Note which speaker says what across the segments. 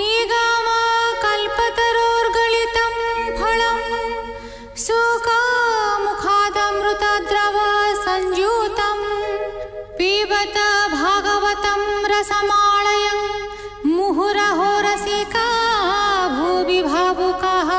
Speaker 1: निगम कल्पतरोर्गलितं फलं सुखमुखादमृतद्रव संयुतं पिबत भागवतं रसमालयं मुहुरहो रसिका भुवि भावुकाः।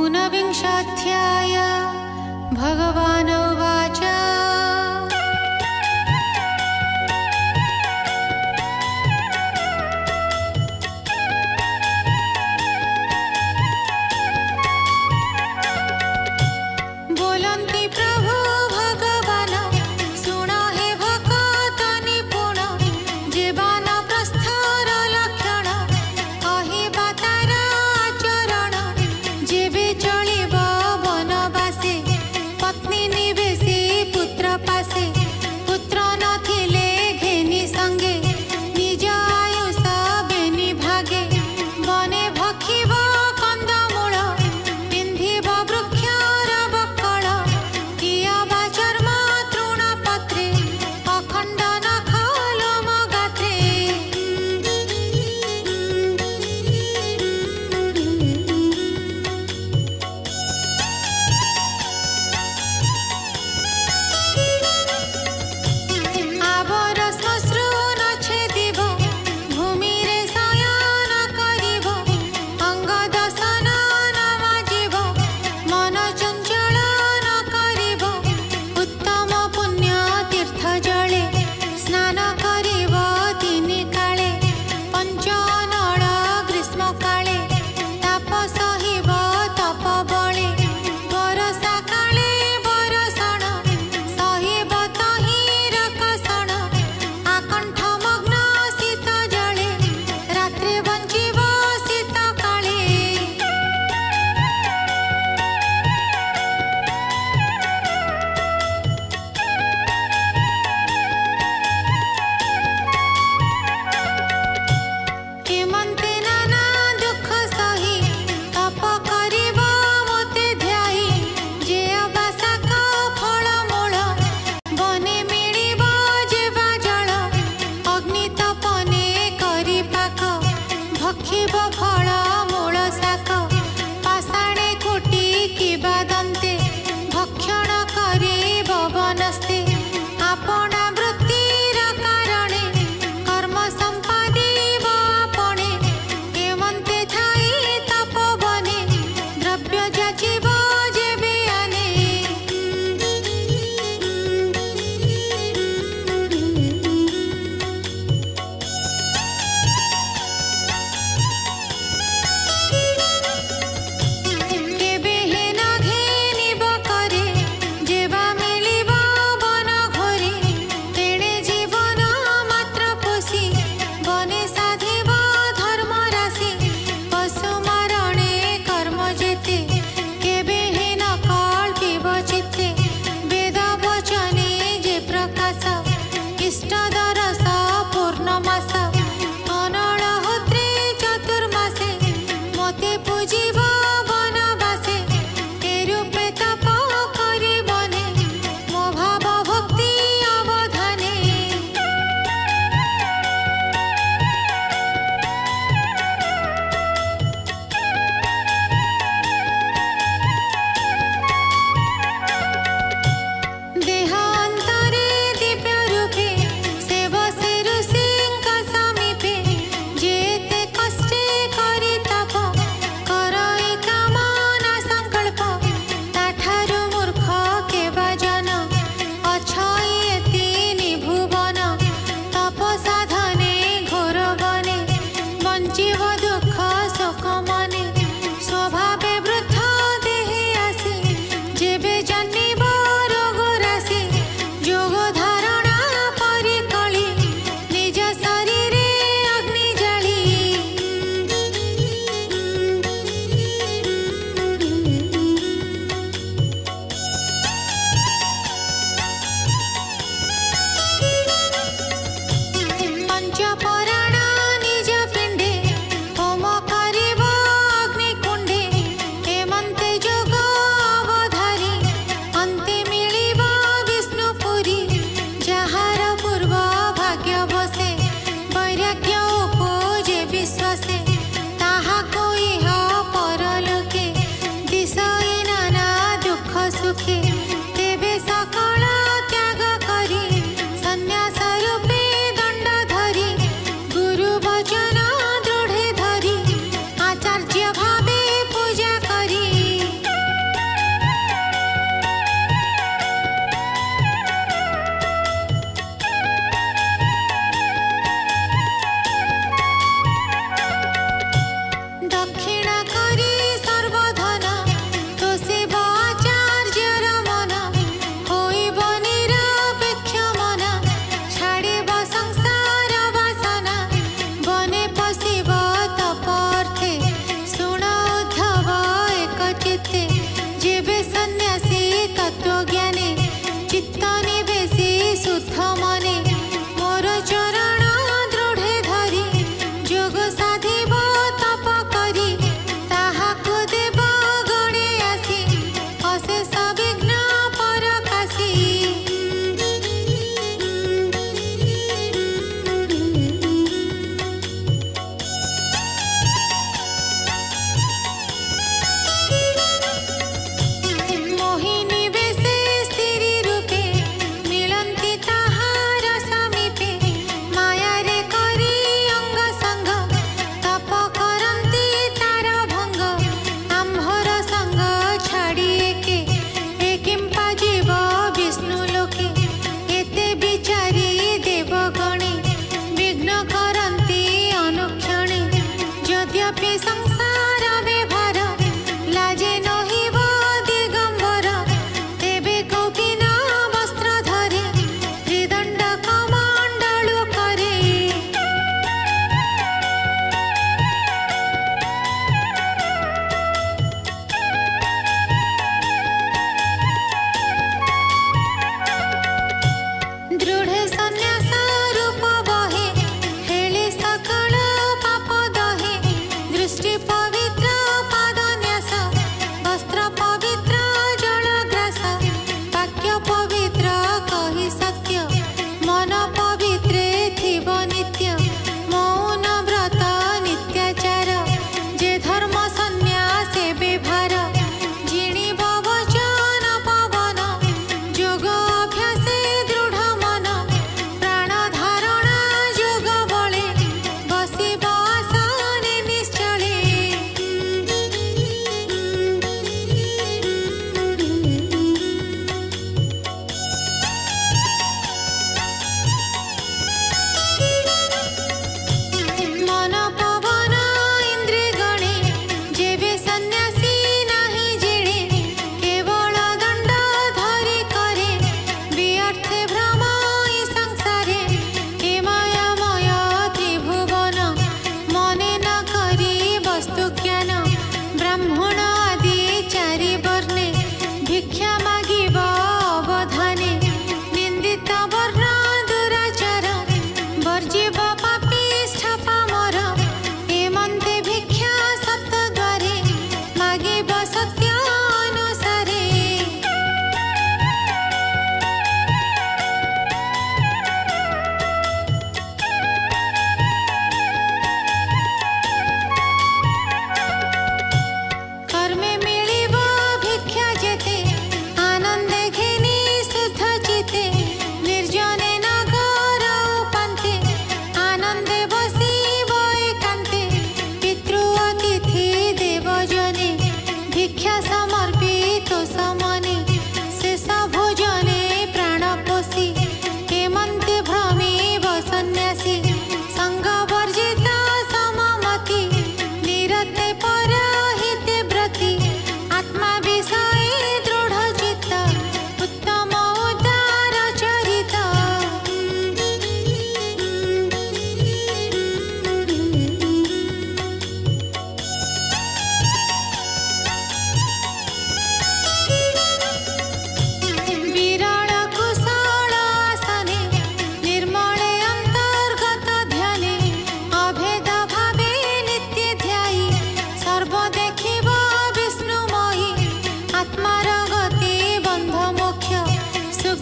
Speaker 1: ऊनविंशाध्याय भगवान् उवाच बोलन्ति प्रभु भगवान् शुण हे भक्त निपुण जीवन प्रस्थर लक्षण कहिबा तार आचरण जेबे चलिब वनवासे पत्नी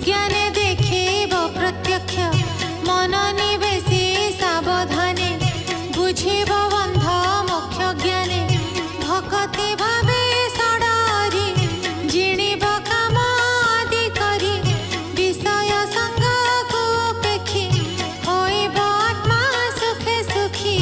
Speaker 1: सुज्ञाने देखेब प्रत्यक्ष मन निवेशी सावधाने बुझिब बंध मोक्ष ज्ञाने भक्ति भावे सडारी जिणिब काम आदि करी विषय संग को पेखी होइब आत्मा सुखे सुखी।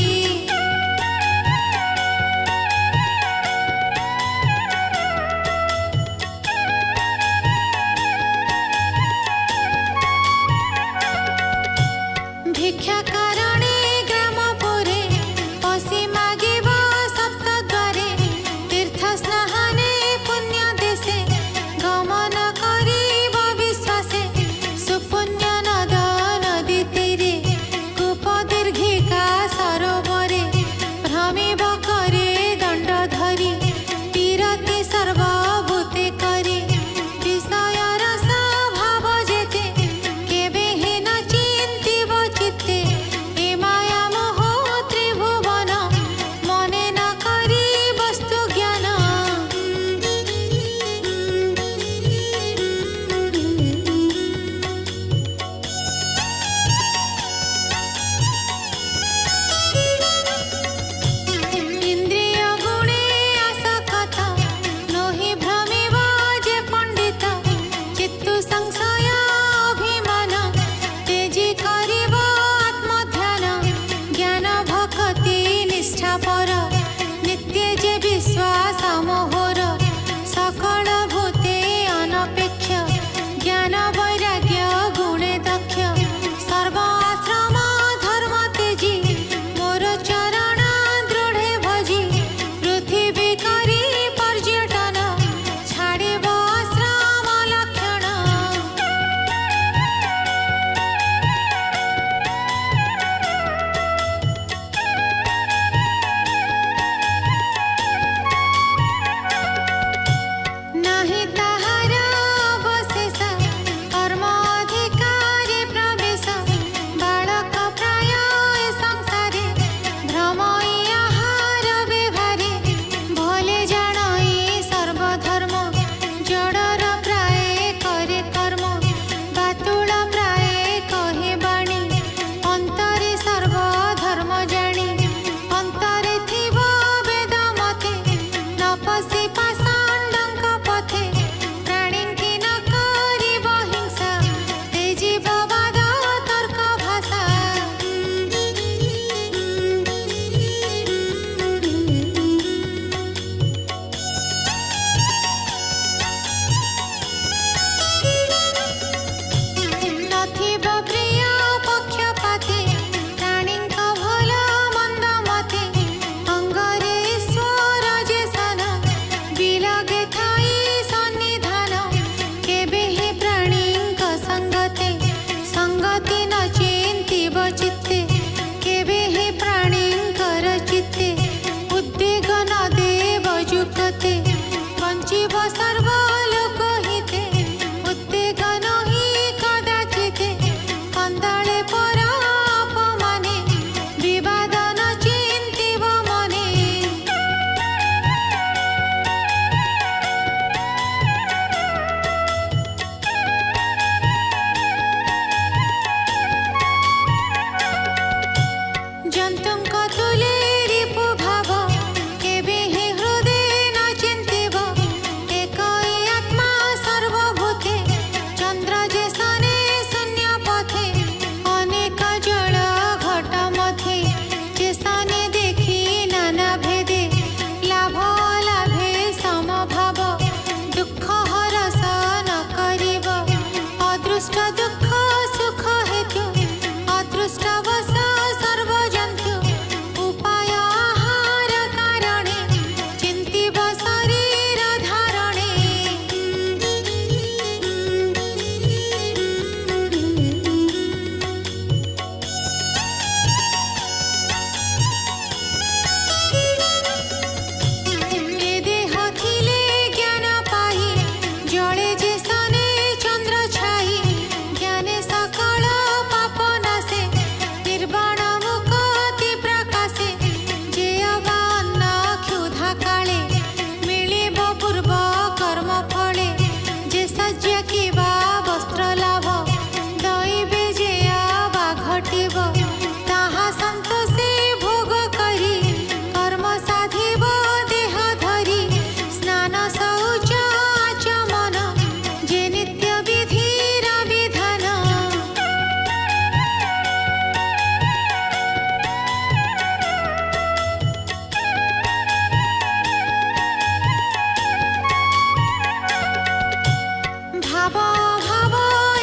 Speaker 1: भाव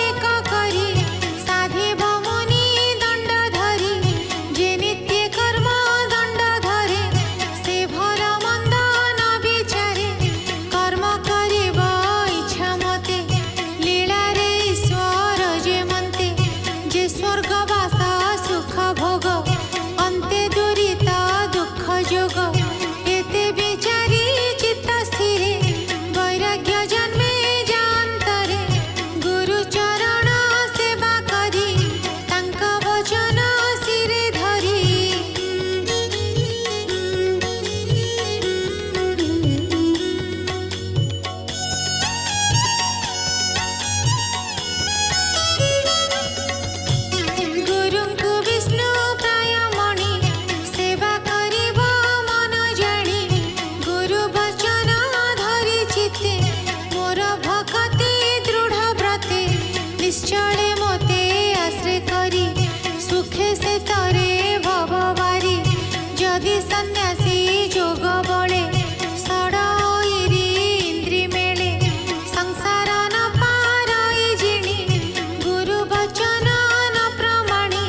Speaker 1: एक करी साधेव मुनि दंड धरी जे नित्य कर्म दंड धरे से भल मंद न विचारे कर्म करिब इच्छा मते लीला रे ईश्वर जे मनते जे स्वर्गवास सुख भोग अंते दुरिता दुख जोग एते विचारी चित्त स्थिरे वैराग्य जन्मे जानतरे गुरु चरण सेवा करी तांक वचन सिरे धरी गुरुଙ୍କୁ विष्णु प्राय मणि सेवा करिब मन जानी गुरु वचन धरि चित्ते मोर भक्ति दृढ़ व्रते निश्चले मोते आश्रय करी सुखे से तरे भवबारी जदि सन्यासी जोग बळे सड़ाईरी इंद्री मेले संसार न पाराई जिणी गुरु वचन न प्रमाणी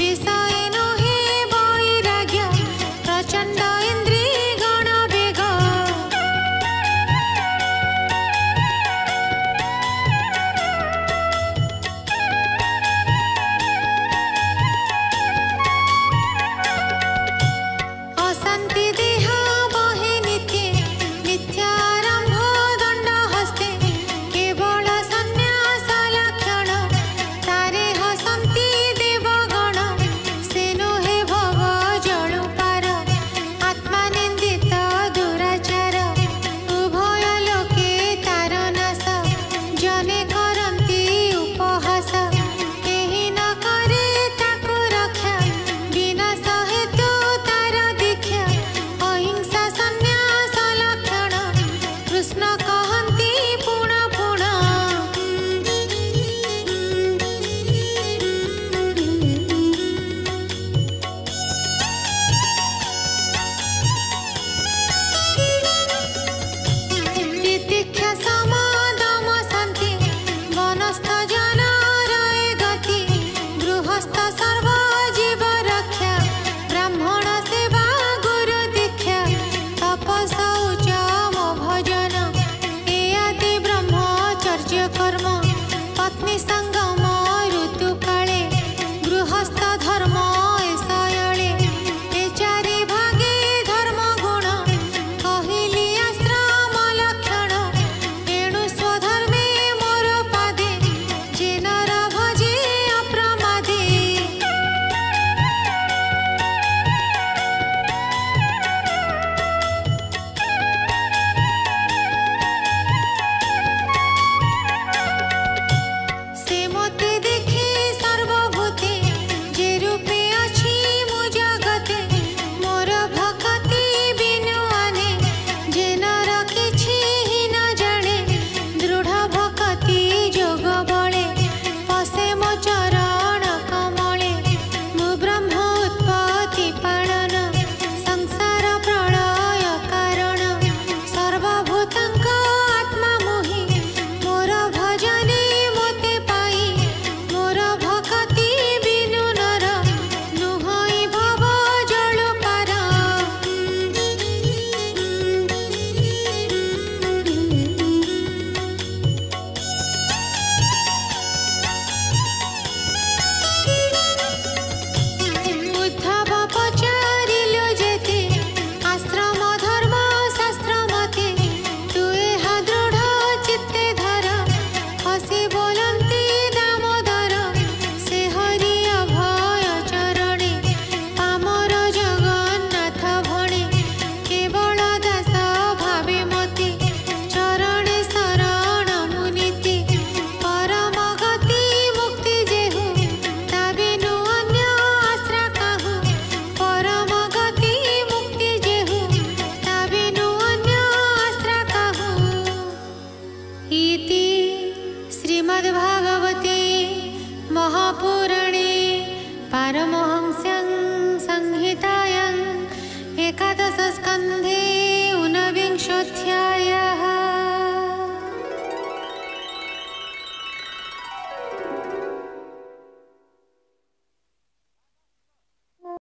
Speaker 1: विषय नहे वैराग्य प्रचंड इंद्री गण वेग अशांति देह बहे नित्य मिथ्यारंभ दंड हस्ते केवल सन्यास लक्षण तारे हसंती देवगण से नुहे भव जळु पार आत्मा निंदित दुराचार उभय लोके तार नाश जने करंती उपहास केहि न करे ताकु रक्षा विनाश हेतु तार दीक्षा अहिंसा सन्यास लक्षण कृष्ण कहंती पुण पुण तितिक्षा समादम शांति वनस्थ जन रहे गति गृहस्थ सर्व जीव रक्षा ब्राह्मण सेवा गुरु दीक्षा तप शौच मो भजन ए आदि ब्रह्मचर्य कर्म पत्नी संगम ऋतु काले गृहस्थ धर्म एसयळे ए चारि भागे धर्म गुण कहिली आश्रम लक्षण एणु स्वधर्मे मोर पादे जे नर भजे अप्रमादे से मोते देखे सर्वभूते जे रूपे अछि मु जगते मोर भक्ति बिनु आने जे नर किछि ही न जाने दृढ़ भक्ति जोग बळे पसे मो चरण कमले मु ब्रह्म उत्पत्ति पालन संसार प्रलय कारण सर्वभूतंक आत्मा मोहि मोर भजने मोते पाई मोर भक्ति बिनु नर नुहई भव जळु पार उद्धव पचारिलो जेते आश्रम धर्म शास्त्र मते तु एहा दृढ़ चित्ते धर हसी बोलंती दामोदर से हरि अभय चरणे पामर जगन्नाथ भणे केवल दास भावे मते चरणे शरण मुनीति परम गति मुक्ति जेहु ता बिनु अन्य आश्रा काहू परम गति मुक्ति जेहु ता बिनु अन्य आश्रा काहू इति श्रीमद्भागवते महापुराणे पारमहंस्य